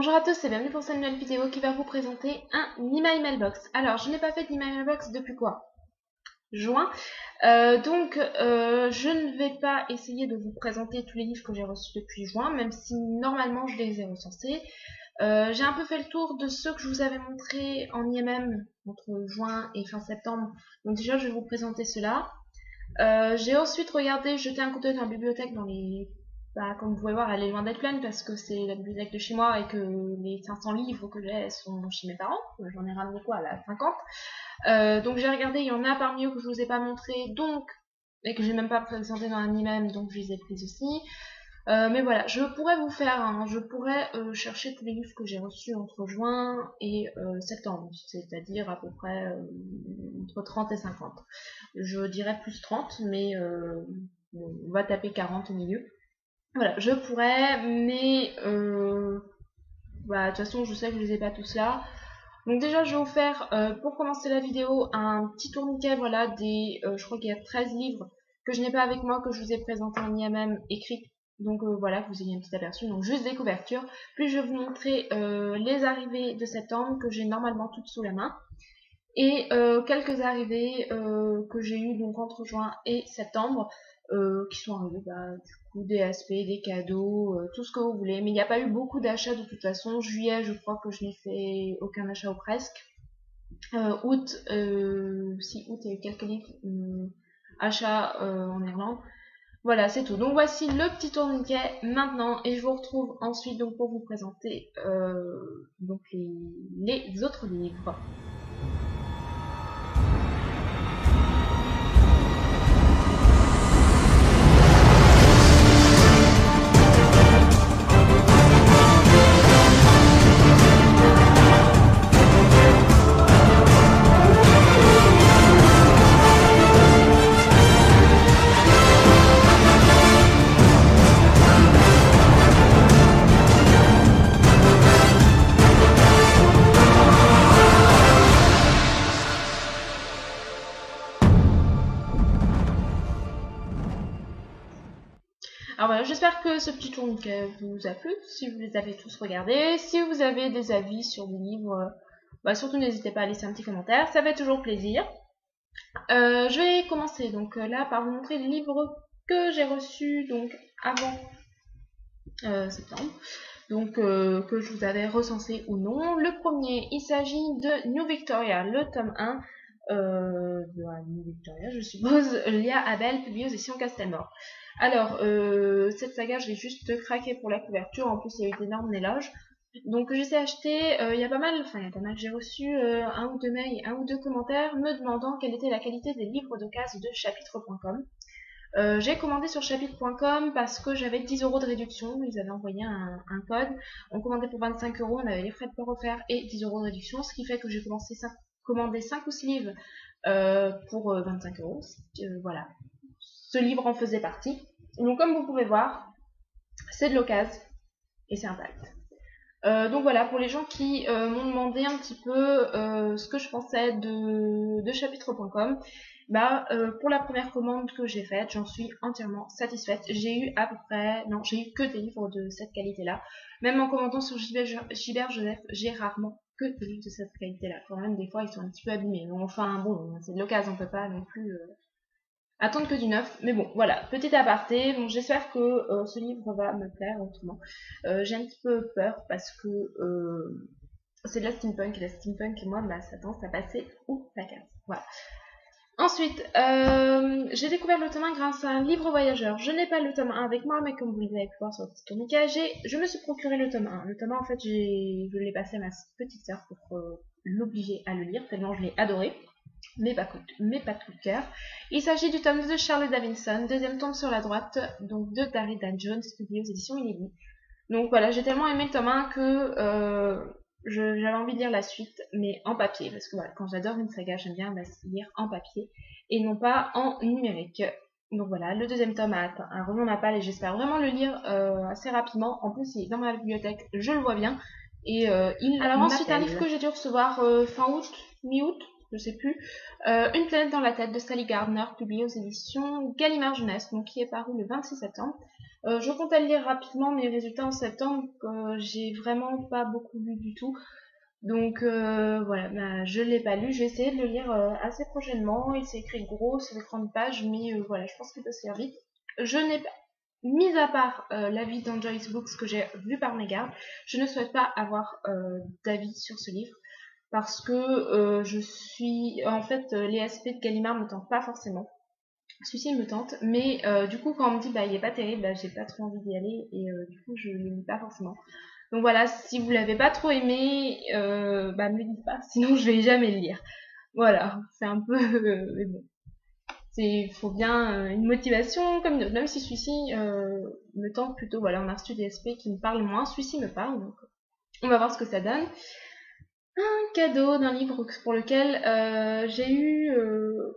Bonjour à tous et bienvenue pour cette nouvelle vidéo qui va vous présenter un email mailbox. Alors, je n'ai pas fait d'email mailbox depuis quoi? Juin. Je ne vais pas essayer de vous présenter tous les livres que j'ai reçus depuis juin, même si normalement je les ai recensés. J'ai un peu fait le tour de ceux que je vous avais montrés en IMM entre juin et fin septembre. Donc déjà, je vais vous présenter ceux-là. J'ai ensuite regardé, jeté un coup d'œil dans la bibliothèque dans les... comme vous pouvez voir, elle est loin d'être pleine parce que c'est la bibliothèque de chez moi et que les 500 livres que j'ai sont chez mes parents. J'en ai ramené quoi, là, 50. Donc j'ai regardé, il y en a parmi eux que je vous ai pas montré, et que j'ai même pas présenté dans un email, donc je les ai prises aussi. Mais voilà, je pourrais chercher tous les livres que j'ai reçus entre juin et septembre, c'est-à-dire à peu près entre 30 et 50. Je dirais plus 30, mais on va taper 40 au milieu. Voilà, je pourrais, mais de toute façon, je sais que je les ai pas tous là. Donc déjà, je vais vous faire, pour commencer la vidéo, un petit tourniquet, voilà, je crois qu'il y a 13 livres que je n'ai pas avec moi, que je vous ai présenté en IMM écrit. Donc voilà, que vous ayez un petit aperçu, donc juste des couvertures. Puis je vais vous montrer les arrivées de septembre, que j'ai normalement toutes sous la main. Et quelques arrivées que j'ai eues donc entre juin et septembre, qui sont arrivées du coup des aspects, des cadeaux, tout ce que vous voulez. Mais il n'y a pas eu beaucoup d'achats de toute façon. Juillet, je crois que je n'ai fait aucun achat ou presque. Août, si août, il y a eu quelques livres achats en Irlande. Voilà, c'est tout. Donc voici le petit tourniquet maintenant, et je vous retrouve ensuite donc pour vous présenter donc les autres livres. Alors voilà, j'espère que ce petit tourniquet vous a plu, si vous les avez tous regardés. Si vous avez des avis sur des livres, surtout n'hésitez pas à laisser un petit commentaire, ça fait toujours plaisir. Je vais commencer donc là par vous montrer les livres que j'ai reçus donc avant septembre, donc que je vous avais recensé ou non. Le premier, il s'agit de New Victoria, le tome 1 de New Victoria, je suppose, Lia Abel, publié aux éditions Castelmore. Alors, cette saga, je l'ai juste craqué pour la couverture, en plus il y a eu d'énormes éloges. Donc j'ai acheté, il y a pas mal, j'ai reçu un ou deux mails, un ou deux commentaires me demandant quelle était la qualité des livres d'occasion de chapitre.com. J'ai commandé sur chapitre.com parce que j'avais 10 € de réduction, ils avaient envoyé un code, on commandait pour 25 €, on avait les frais de port offerts et 10 € de réduction, ce qui fait que j'ai commandé 5 ou 6 livres pour 25 €, voilà. Ce livre en faisait partie. Donc comme vous pouvez voir, c'est de l'occasion et c'est intact. Donc voilà, pour les gens qui m'ont demandé un petit peu ce que je pensais de chapitre.com, pour la première commande que j'ai faite, j'en suis entièrement satisfaite. J'ai eu j'ai eu que des livres de cette qualité-là. Même en commandant sur Gilbert Joseph, j'ai rarement que des livres de cette qualité-là. Quand même, des fois, ils sont un petit peu abîmés. Donc, enfin, bon, c'est de l'occasion, on peut pas non plus attendre que du neuf. Mais bon, voilà, petit aparté. Bon, j'espère que ce livre va me plaire autrement. J'ai un petit peu peur parce que c'est de la steampunk, et la steampunk, moi, ça tendance à passer ou la case. Voilà. Ensuite, j'ai découvert le tome 1 grâce à un livre voyageur. Je n'ai pas le tome 1 avec moi, mais comme vous l'avez pu voir sur le petit tourniquet, je me suis procuré le tome 1. Le tome 1, en fait, je l'ai passé à ma petite sœur pour l'obliger à le lire, tellement je l'ai adoré. Mais pas tout de cœur. Il s'agit du tome 2 de Charlotte Davidson, deuxième tome sur la droite, donc de Darida Jones, publié aux éditions Inédit. Donc voilà, j'ai tellement aimé le tome 1 que j'avais envie de lire la suite, mais en papier, parce que voilà, quand j'adore une saga, j'aime bien lire en papier, et non pas en numérique. Donc voilà, le deuxième tome a rejoint ma palle, et j'espère vraiment le lire assez rapidement. En plus, il est dans ma bibliothèque, je le vois bien, et Alors ensuite, un livre que j'ai dû recevoir fin août, mi-août, je sais plus, Une planète dans la tête de Sally Gardner, publié aux éditions Gallimard Jeunesse, donc qui est paru le 26 septembre. Je comptais le lire rapidement, mais résultats en septembre, j'ai vraiment pas beaucoup lu du tout. Donc voilà, bah, je l'ai pas lu, je vais essayer de le lire assez prochainement. Il s'est écrit gros sur les grandes pages, mais voilà, je pense qu'il peut se lire vite. Je n'ai pas, mis à part l'avis d'Enjoy's Books que j'ai vu par mégarde, je ne souhaite pas avoir d'avis sur ce livre parce que je suis, en fait, les SP de Gallimard me tentent pas forcément. Celui-ci me tente, mais du coup quand on me dit bah il est pas terrible, bah j'ai pas trop envie d'y aller et du coup je ne le lis pas forcément. Donc voilà, si vous l'avez pas trop aimé, bah me le dites pas, sinon je vais jamais le lire. Voilà, c'est un peu, mais bon, il faut bien une motivation comme une autre. Même si celui-ci me tente plutôt, voilà, on a reçu des SP qui me parlent moins, celui-ci me parle, donc on va voir ce que ça donne. Un cadeau d'un livre pour lequel j'ai eu,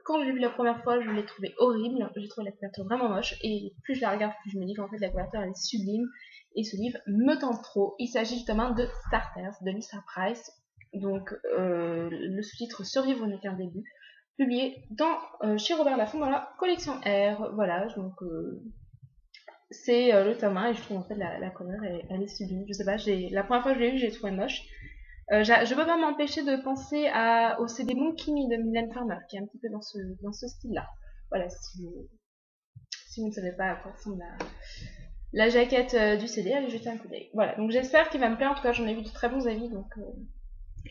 quand je l'ai vu la première fois, je l'ai trouvé horrible, j'ai trouvé la couverture vraiment moche, et plus je la regarde, plus je me dis qu'en fait la couverture elle est sublime, et ce livre me tente trop. Il s'agit justement de Starters, de Lisa Price, donc le sous-titre Survivre n'est qu'un début, publié chez Robert Laffont dans la collection R, voilà, donc c'est le tome 1, et je trouve en fait la cover elle est sublime, je sais pas, la première fois que je l'ai vu, j'ai trouvé moche. Je peux pas m'empêcher de penser au CD Monkey Me de Mylène Farmer, qui est un petit peu dans ce style-là. Voilà, si vous ne savez pas à quoi ressemble la jaquette du CD, allez jeter un coup d'œil. Voilà, donc j'espère qu'il va me plaire. En tout cas, j'en ai vu de très bons avis, donc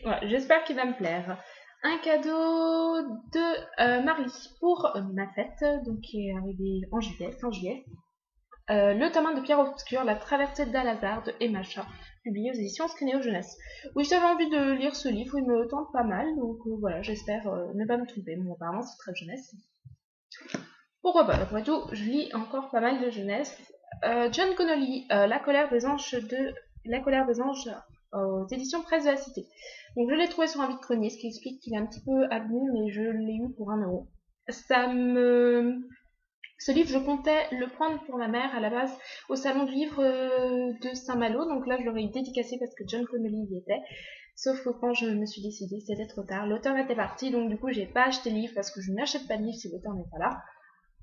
voilà, j'espère qu'il va me plaire. Un cadeau de Marie pour ma fête, donc qui est arrivé en juillet, fin juillet. Le tome 1 de Pierre Obscur, La traversée d'Al-Azhar de Emma Chat, publié aux éditions Scrinéo Jeunesse. Oui, j'avais envie de lire ce livre, il me tente pas mal, donc voilà, j'espère ne pas me tromper. Bon, apparemment, c'est très jeunesse. Pourquoi pas, après tout, je lis encore pas mal de jeunesse. John Connolly, La colère des anges aux éditions Presse de la Cité. Donc je l'ai trouvé sur un vide-grenier, ce qui explique qu'il est un petit peu abîmé, mais je l'ai eu pour 1€. Ce livre, je comptais le prendre pour ma mère à la base au salon du livre de Saint-Malo. Donc là, je l'aurais dédicacé parce que John Connolly y était. Sauf que quand je me suis décidée, c'était trop tard. L'auteur était parti, donc du coup, j'ai pas acheté le livre parce que je n'achète pas de livre si l'auteur n'est pas là.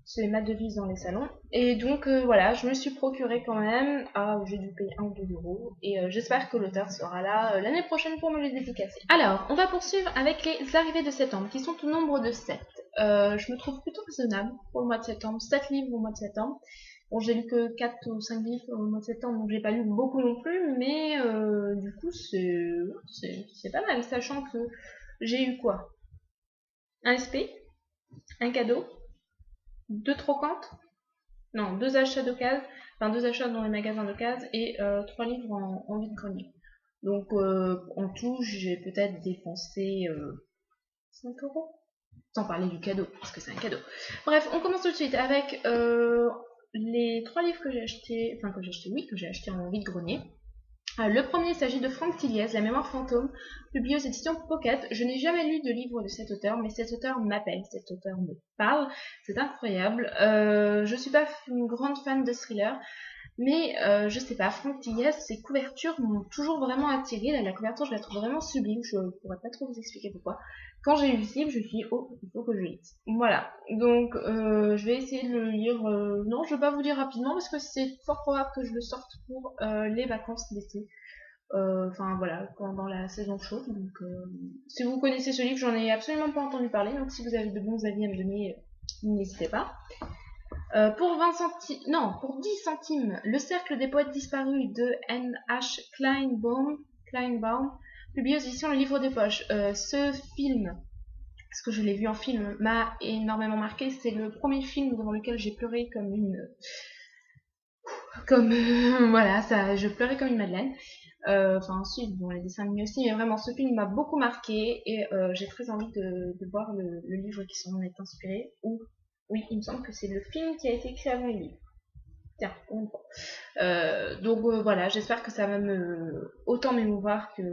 C'est ma devise dans les salons. Et donc voilà, je me suis procuré quand même. Ah, j'ai dû payer 1 ou 2€. Et j'espère que l'auteur sera là l'année prochaine pour me les dédicacer. Alors, on va poursuivre avec les arrivées de septembre, qui sont au nombre de 7. Je me trouve plutôt raisonnable pour le mois de septembre. 7 livres au mois de septembre. Bon, j'ai lu que 4 ou 5 livres au mois de septembre, donc j'ai pas lu beaucoup non plus. Mais du coup, c'est pas mal, sachant que j'ai eu quoi? Un SP, un cadeau, 2 troquantes, non, 2 achats d'occasion, enfin 2 achats dans les magasins d'occasion et 3 livres en vide-grenier. Donc en tout, j'ai peut-être dépensé 5€. Sans parler du cadeau, parce que c'est un cadeau. Bref, on commence tout de suite avec les 3 livres que j'ai achetés, que j'ai acheté en vide-grenier. Le premier, il s'agit de Franck Tilliez, La mémoire fantôme, publié aux éditions Pocket. Je n'ai jamais lu de livre de cet auteur, mais cet auteur m'appelle, cet auteur me parle, c'est incroyable. Je suis pas une grande fan de thriller, mais je sais pas, Franck Tilliez, ses couvertures m'ont toujours vraiment attirée. La couverture, je la trouve vraiment sublime, je pourrais pas trop vous expliquer pourquoi. Quand j'ai lu ce livre, je me suis dit, oh, il faut que je lise. Voilà, donc je vais essayer de le lire. Non, je vais pas vous dire rapidement parce que c'est fort probable que je le sorte pour les vacances d'été. Enfin voilà, pendant la saison chaude. Donc, si vous connaissez ce livre, j'en ai absolument pas entendu parler. Donc si vous avez de bons avis à me donner, n'hésitez pas. Pour 20 centimes, non, pour 10 centimes, Le cercle des poètes disparus de N.H. Kleinbaum, publié aux éditions Le Livre des Poches. Ce film, parce que je l'ai vu en film, m'a énormément marqué. C'est le premier film devant lequel j'ai pleuré voilà, ça, je pleurais comme une madeleine. Enfin ensuite, bon, les dessins animés aussi, mais vraiment ce film m'a beaucoup marqué et j'ai très envie de voir le livre qui s'en est inspiré. Ou oui, il me semble que c'est le film qui a été écrit avant le livre. Tiens, pour une fois. Donc voilà, j'espère que ça va autant m'émouvoir que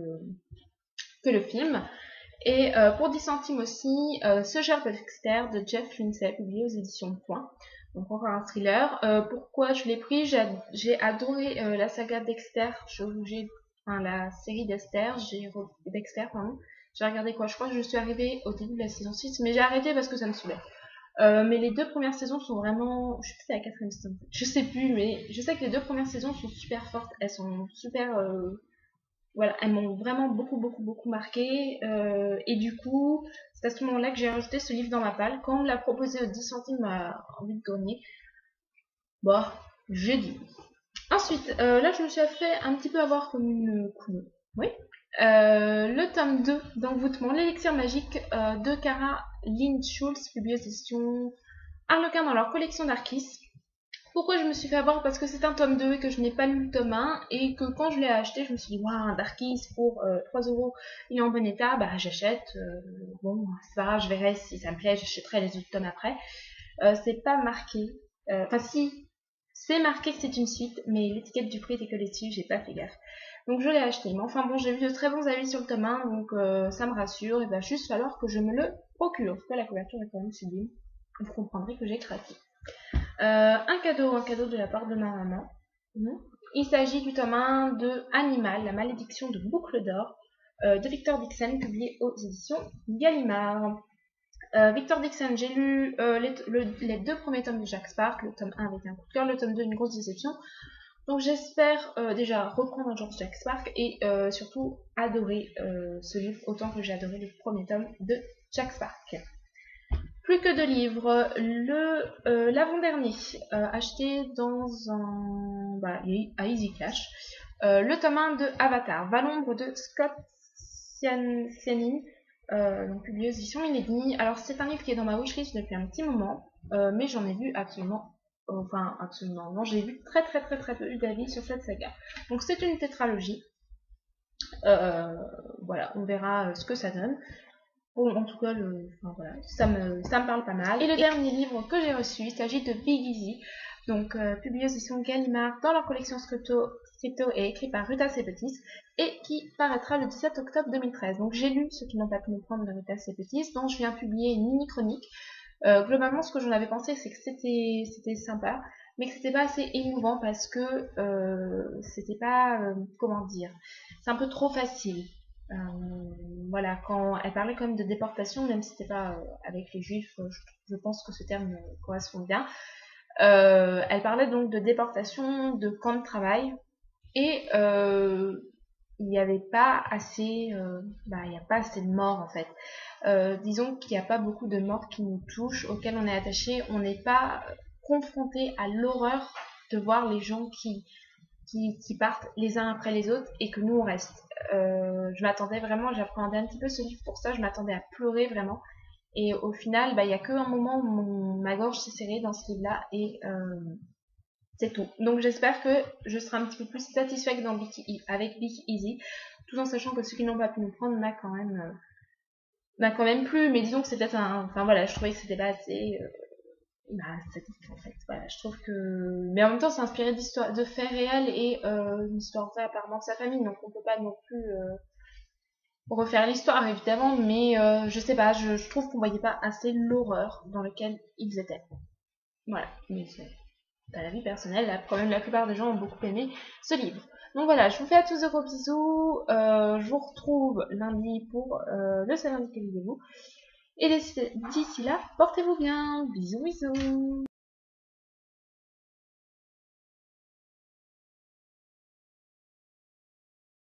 le film. Et pour 10 centimes aussi, Ce cher Dexter de Jeff Lindsay, publié aux éditions Point. Donc encore un thriller. Pourquoi je l'ai pris? J'ai adoré la saga Dexter, la série Dexter, Dexter, pardon. J'ai regardé quoi? Je crois que je suis arrivée au début de la saison 6, mais j'ai arrêté parce que ça me saoulait. Mais les 2 premières saisons sont vraiment... Je sais plus si c'est la 4e saison. Je sais plus, mais je sais que les 2 premières saisons sont super fortes. Elles sont super... voilà, elles m'ont vraiment beaucoup marqué. Et du coup, c'est à ce moment-là que j'ai rajouté ce livre dans ma palle. Quand on me l'a proposé aux 10 centimes à envie de grenier, bah, j'ai dit. Ensuite, là, je me suis fait un petit peu avoir comme une couille. Oui. Le tome 2 d'Envoûtement, l'élixir magique de Kara Lynn Schultz, publié aux éditions Harlequin dans leur collection d'Arkis. Pourquoi je me suis fait avoir? Parce que c'est un tome 2 et que je n'ai pas lu le tome 1 et que quand je l'ai acheté, je me suis dit, waouh, un Darkis pour 3 €, il est en bon état, bah j'achète. Bon, c'est pas grave, je verrai si ça me plaît, j'achèterai les autres tomes après. C'est pas marqué. Enfin, si, c'est marqué que c'est une suite, mais l'étiquette du prix était collée dessus, j'ai pas fait gaffe. Donc je l'ai acheté. Mais enfin bon, j'ai vu de très bons avis sur le tome 1, donc ça me rassure. Et va juste falloir que je me le procure. En tout cas, la couverture est quand même sublime. Vous comprendrez que j'ai craqué. Un cadeau de la part de ma maman. Il s'agit du tome 1 de Animal, la malédiction de Boucle d'Or, de Victor Dixon, publié aux éditions Gallimard. Victor Dixon, j'ai lu les 2 premiers tomes de Jack Spark, le tome 1 avec un coup de cœur, le tome 2 une grosse déception. Donc j'espère déjà reprendre un jour Jack Spark et surtout adorer ce livre autant que j'ai adoré le premier tome de Jack Spark. Plus que 2 livres, l'avant-dernier, acheté dans un... à Easy Cash, le tome 1 de Avatar, Valombre de Scott Sianin, donc publié aux éditions Inédit. Alors c'est un livre qui est dans ma wishlist depuis un petit moment, mais j'en ai vu absolument, non, j'ai vu très peu d'avis sur cette saga. Donc c'est une tétralogie, voilà, on verra ce que ça donne. Bon, en tout cas, voilà, ça me parle pas mal. Et le dernier livre que j'ai reçu, il s'agit de Big Easy, donc publié aux éditions Gallimard dans leur collection Scripto et écrit par Ruta Sepetys et qui paraîtra le 17 octobre 2013. Donc j'ai lu Ceux qui n'ont pas pu nous prendre de Ruta Sepetys, dont je viens publier une mini-chronique. Globalement, ce que j'en avais pensé, c'est que c'était sympa, mais que c'était pas assez émouvant parce que c'était pas, comment dire, c'est un peu trop facile. Voilà, quand elle parlait quand même de déportation, même si c'était pas avec les juifs, je pense que ce terme correspond bien. Elle parlait donc de déportation, de camp de travail, et il n'y avait pas assez, il n'y a pas assez de morts en fait. Disons qu'il n'y a pas beaucoup de morts qui nous touchent, auxquelles on est attaché. On n'est pas confronté à l'horreur de voir les gens qui partent les uns après les autres et que nous on reste. Je m'attendais vraiment, j'appréhendais un petit peu ce livre pour ça, je m'attendais à pleurer vraiment. Et au final, il n'y a qu'un moment où ma gorge s'est serrée dans ce livre-là et c'est tout. Donc j'espère que je serai un petit peu plus satisfaite avec Big Easy, tout en sachant que ceux qui n'ont pas pu nous prendre m'a quand même plu, mais disons que c'est peut-être enfin voilà, je trouvais que c'était pas assez statique en fait. Voilà, je trouve que... Mais en même temps, c'est inspiré d'histoires, de faits réels et une histoire vraie apparemment de sa famille, donc on peut pas non plus refaire l'histoire évidemment, mais je sais pas, je trouve qu'on voyait pas assez l'horreur dans laquelle ils étaient. Voilà, mais c'est pas la vie personnelle, là, quand même la plupart des gens ont beaucoup aimé ce livre. Donc voilà, je vous fais à tous de gros bisous, je vous retrouve lundi pour le salon du Calidez-vous. Et d'ici là, portez-vous bien. Bisous, bisous.